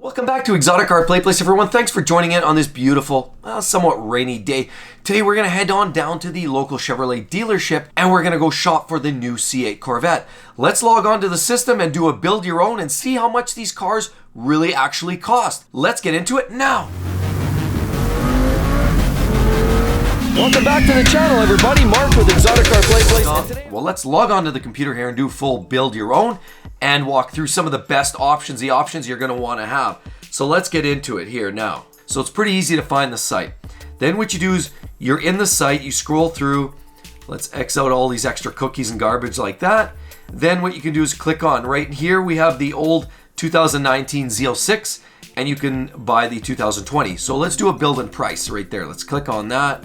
Welcome back to Exotic Car Play Place, everyone. Thanks for joining in on this beautiful, somewhat rainy day. Today we're going to head on down to the local Chevrolet dealership and we're going to go shop for the new C8 Corvette. Let's log on to the system and do a build your own and see how much these cars really actually cost. Let's get into it now. Welcome back to the channel, everybody. Mark with Exotic Car Play Place. Well, let's log on to the computer here and do full build your own and walk through some of the best options, the options you're going to want to have. So let's get into it here now. So it's pretty easy to find the site. Then what you do is you're in the site, you scroll through, let's X out all these extra cookies and garbage like that. Then what you can do is click on, right here we have the old 2019 Z06 and you can buy the 2020. So let's do a build and price right there. Let's click on that.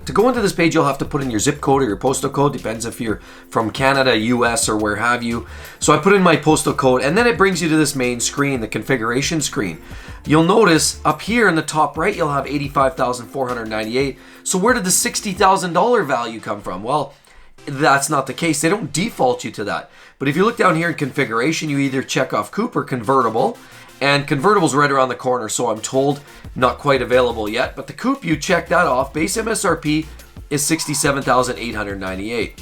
To go into this page, you'll have to put in your zip code or your postal code. Depends if you're from Canada, US, or where have you. So I put in my postal code, and then it brings you to this main screen, the configuration screen. You'll notice up here in the top right, you'll have $85,498. So where did the $60,000 value come from? Well, that's not the case. They don't default you to that. But if you look down here in configuration, you either check off coupe or convertible. And convertible's right around the corner, so I'm told not quite available yet. But the coupe, you check that off. Base MSRP is $67,898.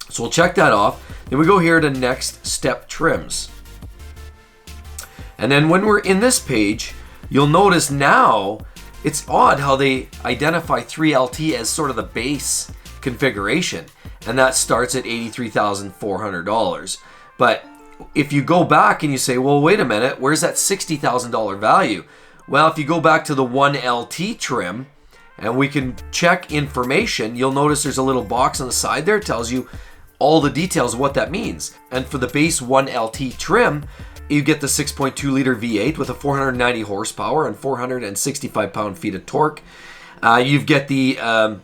So we'll check that off. Then we go here to next step trims. And then when we're in this page, you'll notice now it's odd how they identify 3LT as sort of the base configuration. And that starts at $83,400. But if you go back and you say, well, wait a minute, where's that $60,000 value? Well, if you go back to the 1LT trim and we can check information, you'll notice there's a little box on the side there. It tells you all the details of what that means. And for the base 1LT trim, you get the 6.2 liter V8 with a 490 horsepower and 465 pound-feet of torque. You get the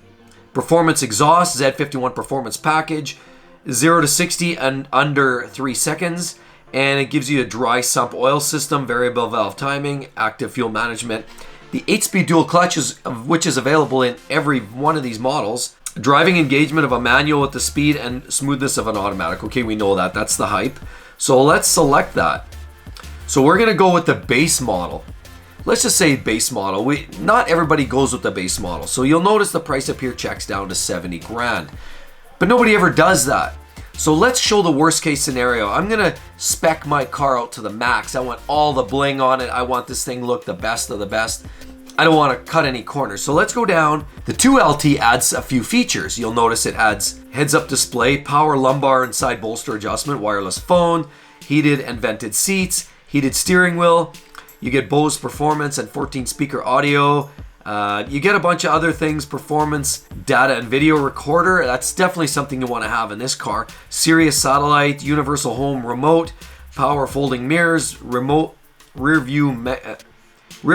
performance exhaust, Z51 performance package, 0 to 60 and under 3 seconds, and it gives you a dry sump oil system, variable valve timing, active fuel management, the 8-speed dual clutch, which is available in every one of these models, driving engagement of a manual with the speed and smoothness of an automatic. Okay, we know that, that's the hype. So let's select that. So we're gonna go with the base model. Let's just say base model. Not everybody goes with the base model. So you'll notice the price up here checks down to 70 grand. But nobody ever does that. So let's show the worst case scenario. I'm gonna spec my car out to the max. I want all the bling on it. I want this thing look the best of the best. I don't want to cut any corners. So let's go down. The 2LT adds a few features. You'll notice it adds heads-up display, power lumbar and side bolster adjustment, wireless phone, heated and vented seats, heated steering wheel. You get Bose performance and 14 speaker audio. You get a bunch of other things, performance, data and video recorder. That's definitely something you want to have in this car. Sirius satellite, universal home remote, power folding mirrors, remote rear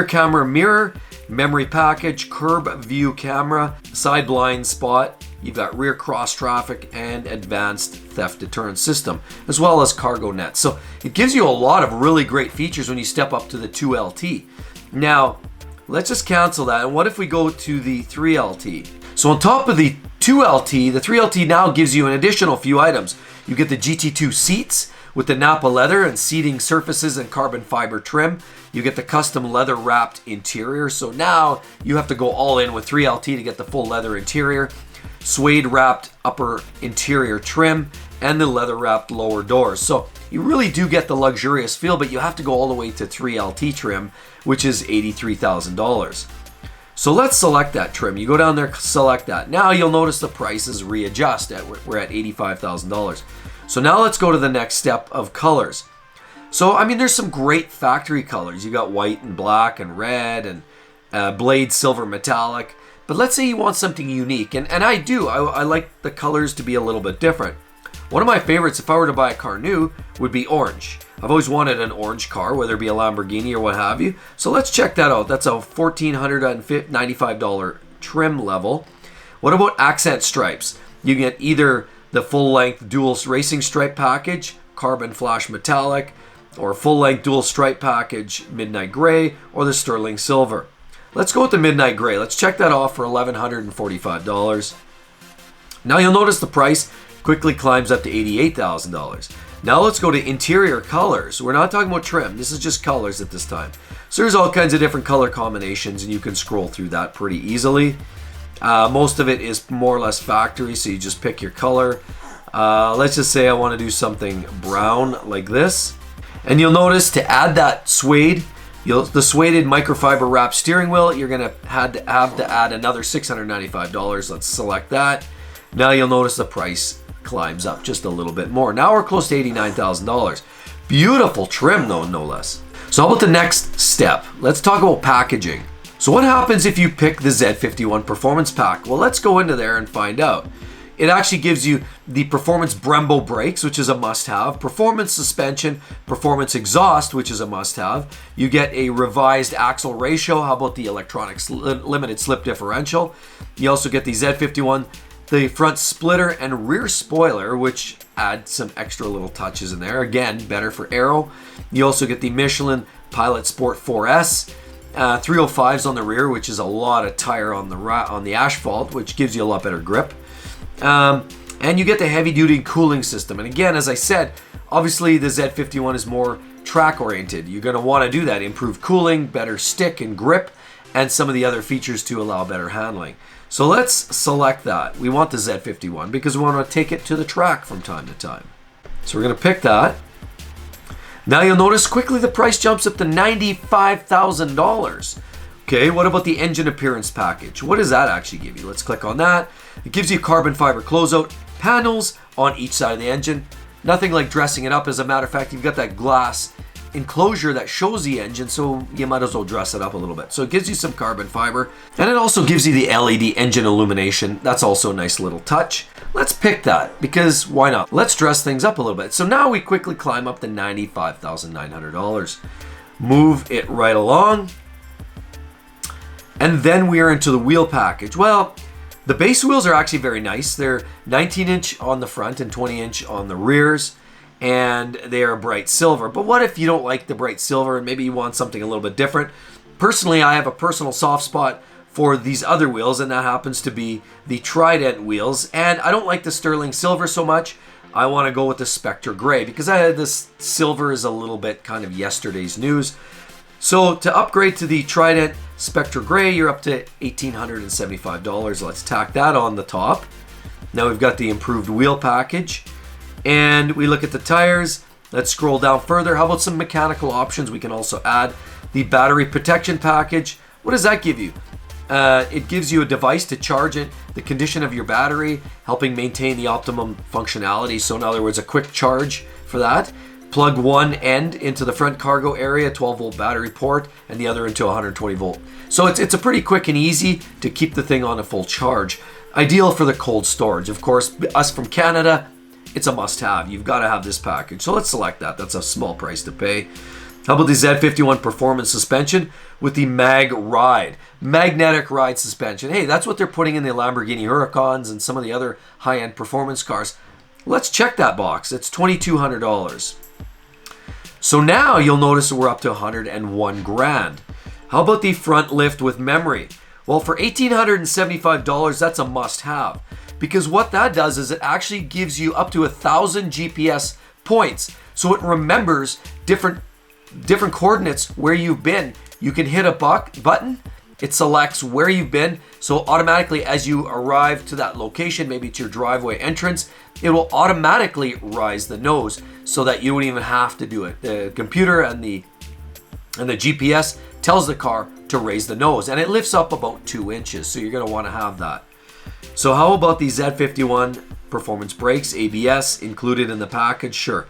camera mirror, memory package, curb view camera, side blind spot. You've got rear cross traffic and advanced theft deterrent system, as well as cargo net. So it gives you a lot of really great features when you step up to the 2LT. Now, let's just cancel that. And what if we go to the 3LT? So on top of the 2LT, the 3LT now gives you an additional few items. You get the GT2 seats with the Napa leather and seating surfaces and carbon fiber trim. You get the custom leather wrapped interior. So now you have to go all in with 3LT to get the full leather interior, suede wrapped upper interior trim, and the leather wrapped lower doors. So you really do get the luxurious feel, but you have to go all the way to 3LT trim, which is $83,000. So let's select that trim. You go down there, select that. Now you'll notice the prices readjust. We're at $85,000. So now let's go to the next step of colors. So, I mean, there's some great factory colors. You got white and black and red and blade silver metallic. But let's say you want something unique, and I do. I like the colors to be a little bit different. One of my favorites, if I were to buy a car new, would be orange. I've always wanted an orange car, whether it be a Lamborghini or what have you. So let's check that out. That's a $1,495 trim level. What about accent stripes? You get either the full-length dual racing stripe package, carbon flash metallic, or full-length dual stripe package, midnight gray, or the sterling silver. Let's go with the midnight gray. Let's check that off for $1,145. Now you'll notice the price quickly climbs up to $88,000. Now let's go to interior colors. We're not talking about trim. This is just colors at this time. So there's all kinds of different color combinations, and you can scroll through that pretty easily. Most of it is more or less factory, so you just pick your color. Let's just say I want to do something brown like this. And you'll notice to add that suede, the suede microfiber wrap steering wheel, you're going to have to add another $695. Let's select that. Now you'll notice the price climbs up just a little bit more. Now we're close to $89,000. Beautiful trim though, no less. So how about the next step? Let's talk about packaging. So what happens if you pick the Z51 Performance Pack? Well, let's go into there and find out. It actually gives you the Performance Brembo brakes, which is a must-have, Performance Suspension, Performance Exhaust, which is a must-have. You get a revised axle ratio. How about the electronic limited slip differential? You also get the Z51, the front splitter and rear spoiler, which add some extra little touches in there. Again, better for aero. You also get the Michelin Pilot Sport 4S. 305s on the rear, which is a lot of tire on the asphalt, which gives you a lot better grip. And you get the heavy-duty cooling system. And again, as I said, obviously the Z51 is more track-oriented. You're going to want to do that. Improve cooling, better stick and grip, and some of the other features to allow better handling. So let's select that. We want the Z51 because we want to take it to the track from time to time. So we're going to pick that. Now you'll notice quickly the price jumps up to $95,000. Okay, what about the engine appearance package? What does that actually give you? Let's click on that. It gives you carbon fiber closeout panels on each side of the engine. Nothing like dressing it up. As a matter of fact, you've got that glass enclosure that shows the engine, so you might as well dress it up a little bit. So it gives you some carbon fiber, and it also gives you the LED engine illumination. That's also a nice little touch. Let's pick that because why not? Let's dress things up a little bit. So now we quickly climb up to $95,900. Move it right along. And then we are into the wheel package. Well, the base wheels are actually very nice. They're 19-inch on the front and 20-inch on the rears, and they are bright silver. But what if you don't like the bright silver and maybe you want something a little bit different? Personally, I have a personal soft spot for these other wheels, and that happens to be the Trident wheels. And I don't like the sterling silver so much. I want to go with the Spectre Gray because I had this silver is a little bit kind of yesterday's news. So to upgrade to the Trident Spectre Gray, you're up to $1,875. Let's tack that on the top. Now we've got the improved wheel package. And we look at the tires. Let's scroll down further. How about some mechanical options? We can also add the battery protection package. What does that give you? It gives you a device to charge it, the condition of your battery, helping maintain the optimum functionality. So in other words, a quick charge for that. Plug one end into the front cargo area, 12-volt battery port, and the other into 120-volt. So it's a pretty quick and easy to keep the thing on a full charge. Ideal for the cold storage. Of course, us from Canada, it's a must-have. You've got to have this package. So let's select that. That's a small price to pay. How about the Z51 Performance Suspension with the Mag Ride? Magnetic Ride Suspension. Hey, that's what they're putting in the Lamborghini Huracans and some of the other high-end performance cars. Let's check that box. It's $2,200. So now you'll notice that we're up to $101,000. How about the front lift with memory? Well, for $1,875, that's a must-have. Because what that does is it actually gives you up to 1,000 GPS points. So it remembers different coordinates where you've been. You can hit a button, it selects where you've been. So automatically as you arrive to that location, maybe to your driveway entrance, it will automatically rise the nose so that you don't even have to do it. The computer and the GPS tells the car to raise the nose, and it lifts up about 2 inches. So you're going to want to have that. So how about the Z51 Performance Brakes, ABS included in the package? Sure.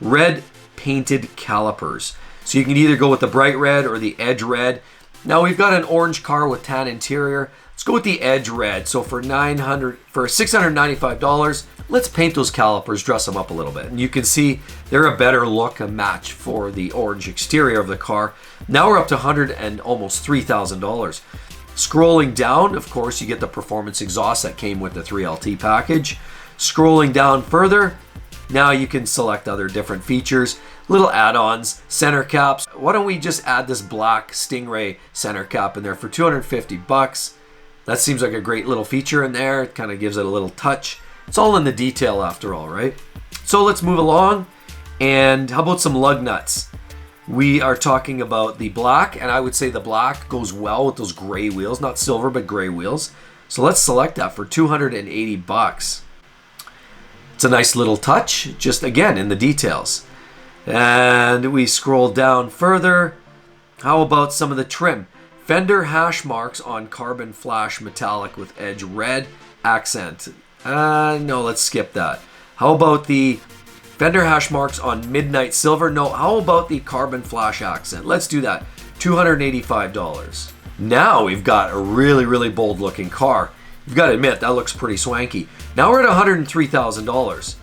Red painted calipers. So you can either go with the bright red or the edge red. Now we've got an orange car with tan interior. Let's go with the edge red. So for $695, let's paint those calipers, dress them up a little bit. And you can see they're a better look, a match for the orange exterior of the car. Now we're up to almost $3,000. Scrolling down, of course, you get the performance exhaust that came with the 3LT package. Scrolling down further, now you can select other different features, little add-ons, center caps. Why don't we just add this black Stingray center cap in there for $250? That seems like a great little feature in there. It kind of gives it a little touch. It's all in the detail after all, right? So let's move along. And how about some lug nuts? We are talking about the black, and I would say the black goes well with those gray wheels, not silver, but gray wheels. So let's select that for 280 bucks. It's a nice little touch, just again in the details. And we scroll down further. How about some of the trim? Fender hash marks on carbon flash metallic with edge red accent. No, let's skip that. How about the Fender hash marks on midnight silver? No, how about the carbon flash accent? Let's do that. $285. Now we've got a really, really bold looking car. You've got to admit, that looks pretty swanky. Now we're at $103,000.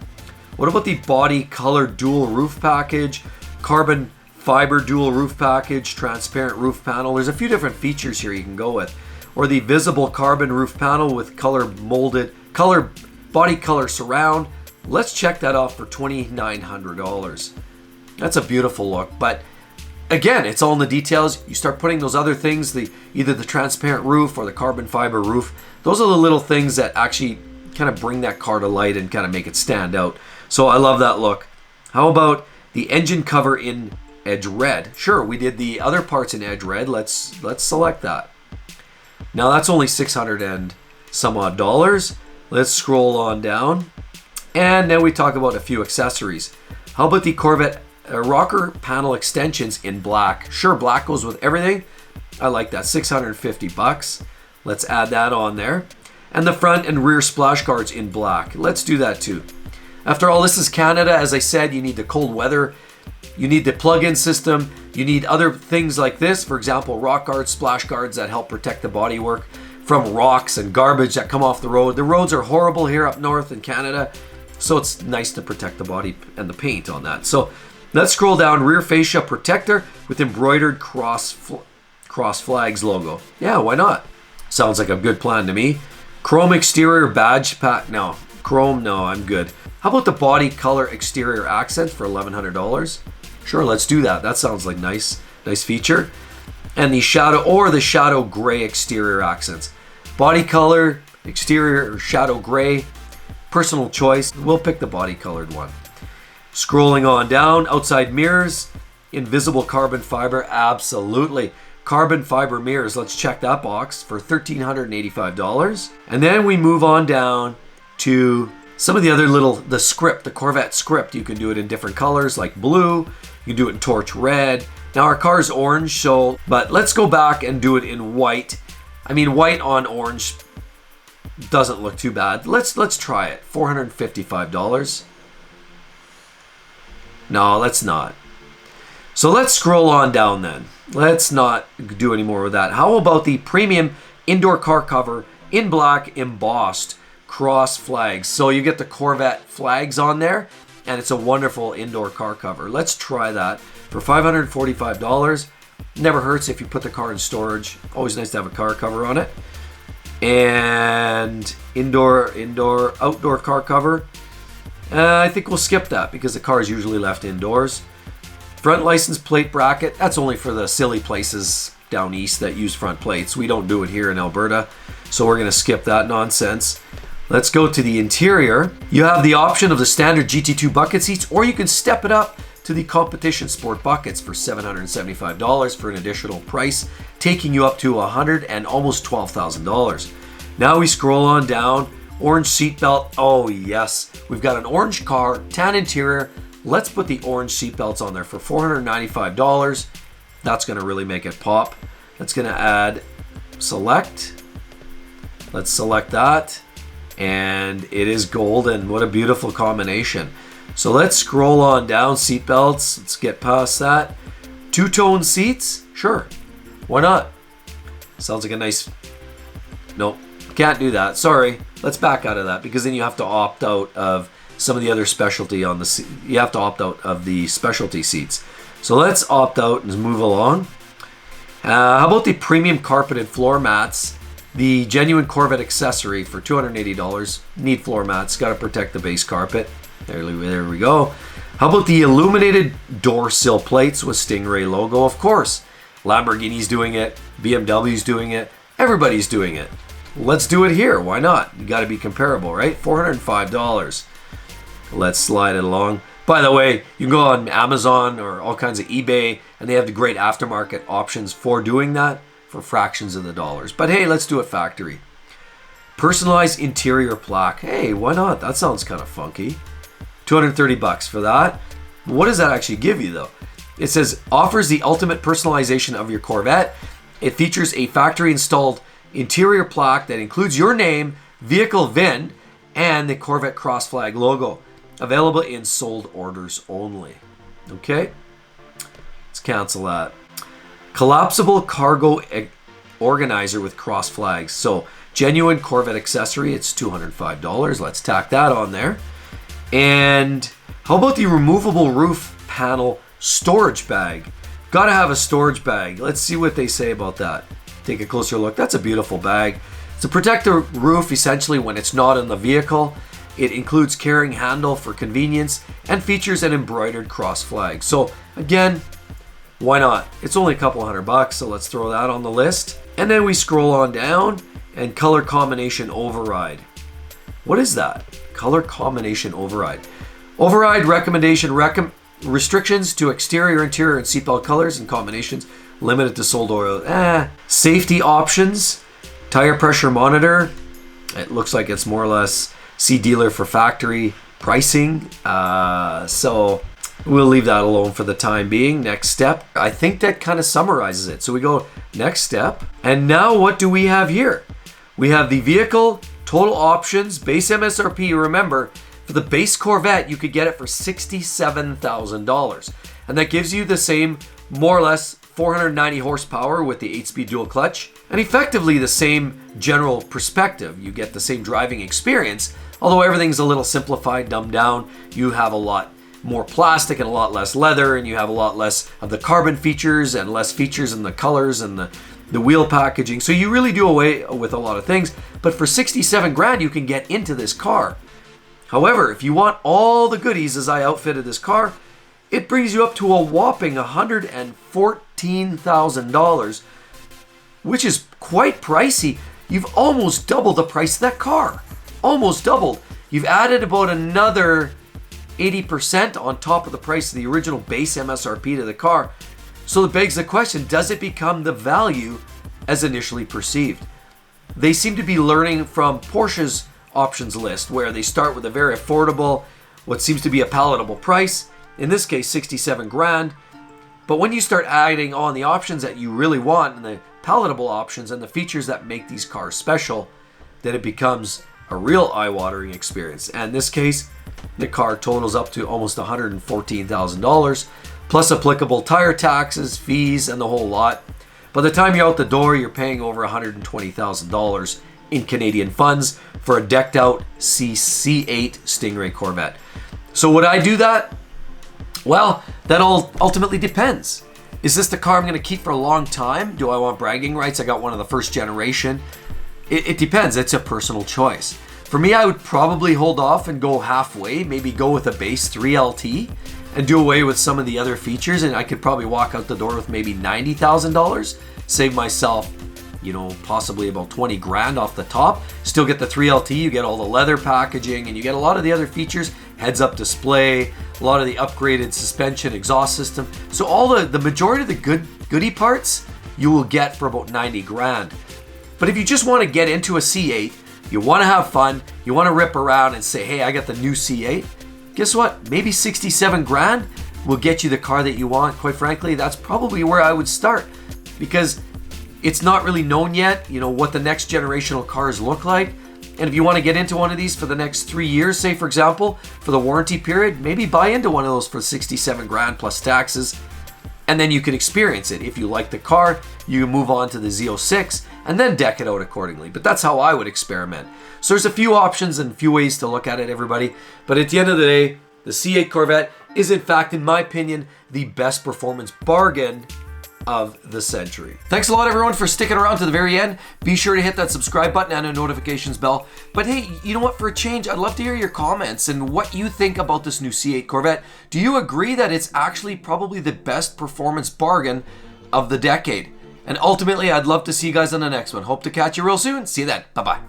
What about the body color dual roof package, carbon fiber dual roof package, transparent roof panel? There's a few different features here you can go with. Or the visible carbon roof panel with body color surround. Let's check that off for $2,900. That's a beautiful look, but again, it's all in the details. You start putting those other things, either the transparent roof or the carbon fiber roof. Those are the little things that actually kind of bring that car to light and kind of make it stand out. So I love that look. How about the engine cover in edge red? Sure, we did the other parts in edge red. Let's select that. Now that's only $600 and some odd dollars. Let's scroll on down. And then we talk about a few accessories. How about the Corvette rocker panel extensions in black? Sure, black goes with everything. I like that. 650 bucks. Let's add that on there. And the front and rear splash guards in black. Let's do that too. After all, this is Canada. As I said, you need the cold weather. You need the plug-in system. You need other things like this. For example, rock guards, splash guards that help protect the bodywork from rocks and garbage that come off the road. The roads are horrible here up north in Canada. So it's nice to protect the body and the paint on that. So let's scroll down. Rear fascia protector with embroidered cross flags logo. Yeah, why not? Sounds like a good plan to me. Chrome exterior badge pack. No, chrome, no, I'm good. How about the body color exterior accents for $1,100? Sure, let's do that. That sounds like nice feature. And the shadow gray exterior accents. Body color, exterior, shadow gray. Personal choice. We'll pick the body colored one. Scrolling on down, outside mirrors, invisible carbon fiber. Absolutely. Carbon fiber mirrors. Let's check that box for $1,385. And then we move on down to some of the other the Corvette script. You can do it in different colors like blue. You can do it in torch red. Now our car is orange, but let's go back and do it in white. I mean, white on orange doesn't look too bad. Let's try it. $455. No, let's not. So let's scroll on down then. Let's not do any more with that. How about the premium indoor car cover in black embossed cross flags? So you get the Corvette flags on there, and it's a wonderful indoor car cover. Let's try that for $545. Never hurts if you put the car in storage. Always nice to have a car cover on it. And outdoor car cover. I think we'll skip that because the car is usually left indoors. Front license plate bracket. That's only for the silly places down east that use front plates. We don't do it here in Alberta, so we're going to skip that nonsense. Let's go to the interior. You have the option of the standard GT2 bucket seats, or you can step it up to the competition sport buckets for $775 for an additional price, taking you up to $100 and almost $12,000. Now we scroll on down. Orange seat belt. Oh yes, we've got an orange car, tan interior. Let's put the orange seat belts on there for $495. That's going to really make it pop. That's going to add select. Let's select that. And it is golden. What a beautiful combination. So let's scroll on down. Seat belts. Let's get past that. Two-tone seats. Sure. Why not? Sounds like a nice... Nope. Can't do that. Sorry. Let's back out of that because then you have to opt out of some of the other specialty on the... You have to opt out of the specialty seats. So let's opt out and move along. How about the premium carpeted floor mats? The genuine Corvette accessory for $280. Need floor mats. Got to protect the base carpet. There we go. How about the illuminated door sill plates with Stingray logo? Of course. Lamborghini's doing it. BMW's doing it. Everybody's doing it. let's do it here. Why not? You got to be comparable, right? $405. Let's slide it along. By the way, you can go on Amazon or all kinds of eBay, and they have the great aftermarket options for doing that for fractions of the dollars. But hey, let's do it factory. Personalized interior plaque. Hey, why not? That sounds kind of funky. $230 for that. What does that actually give you though? It says offers the ultimate personalization of your Corvette. It features a factory installed interior plaque that includes your name, vehicle VIN, and the Corvette cross flag logo. Available in sold orders only. Okay, let's cancel that. Collapsible cargo organizer with cross flags. So genuine Corvette accessory, it's $205. Let's tack that on there. And how about the removable roof panel storage bag? Gotta have a storage bag. Let's see what they say about that. Take a closer look. That's a beautiful bag. To protect the roof essentially when it's not in the vehicle. It includes carrying handle for convenience and features an embroidered cross flag. So again, why not? It's only a couple $100, so let's throw that on the list. And then we scroll on down and color combination override. What is that? Color combination override. Override recommendation restrictions to exterior, interior, and seatbelt colors and combinations limited to sold oil. Safety options, tire pressure monitor. It looks like it's more or less see dealer for factory pricing. So we'll leave that alone for the time being. Next step. I think that kind of summarizes it. So we go next step. And now what do we have here? We have the vehicle, total options, base MSRP. Remember, for the base Corvette, you could get it for $67,000. And that gives you the same, more or less, 490 horsepower with the 8-speed dual clutch. And effectively the same general perspective. You get the same driving experience, although everything's a little simplified, dumbed down. You have a lot more plastic and a lot less leather, and you have a lot less of the carbon features and less features in the colors and the wheel packaging. So you really do away with a lot of things. But for 67 grand, you can get into this car. However, if you want all the goodies as I outfitted this car, it brings you up to a whopping $114,000, which is quite pricey. You've almost doubled the price of that car. Almost doubled. You've added about another 80% on top of the price of the original base MSRP to the car. So it begs the question, does it become the value as initially perceived? They seem to be learning from Porsche's options list, where they start with a very affordable, what seems to be a palatable price, in this case 67 grand. But when you start adding on the options that you really want and the palatable options and the features that make these cars special, then it becomes a real eye-watering experience. And in this case, the car totals up to almost $114,000 plus applicable tire taxes, fees, and the whole lot. By the time you're out the door, you're paying over $120,000 in Canadian funds for a decked out C8 Stingray Corvette. So would I do that? Well, that all ultimately depends. Is this the car I'm going to keep for a long time? Do I want bragging rights? I got one of the first generation. It depends. It's a personal choice. For me, I would probably hold off and go halfway, maybe go with a base 3LT and do away with some of the other features, and I could probably walk out the door with maybe $90,000, save myself, possibly about 20 grand off the top. Still get the 3LT, you get all the leather packaging, and you get a lot of the other features, heads-up display, a lot of the upgraded suspension, exhaust system. So all the majority of the goodie parts you will get for about 90 grand. But if you just want to get into a C8, you want to have fun, you want to rip around and say, hey, I got the new C8, guess what? Maybe 67 grand will get you the car that you want. Quite frankly, that's probably where I would start, because it's not really known yet, what the next generational cars look like. And if you want to get into one of these for the next 3 years, say for example, for the warranty period, maybe buy into one of those for 67 grand plus taxes, and then you can experience it. If you like the car, you can move on to the Z06 and then deck it out accordingly. But that's how I would experiment. So there's a few options and a few ways to look at it, everybody. But at the end of the day, the C8 Corvette is in fact, in my opinion, the best performance bargain of the century. Thanks a lot, everyone, for sticking around to the very end. Be sure to hit that subscribe button and a notifications bell. But hey, you know what? For a change, I'd love to hear your comments and what you think about this new C8 Corvette. Do you agree that it's actually probably the best performance bargain of the decade? And ultimately, I'd love to see you guys on the next one. Hope to catch you real soon. See you then. Bye-bye.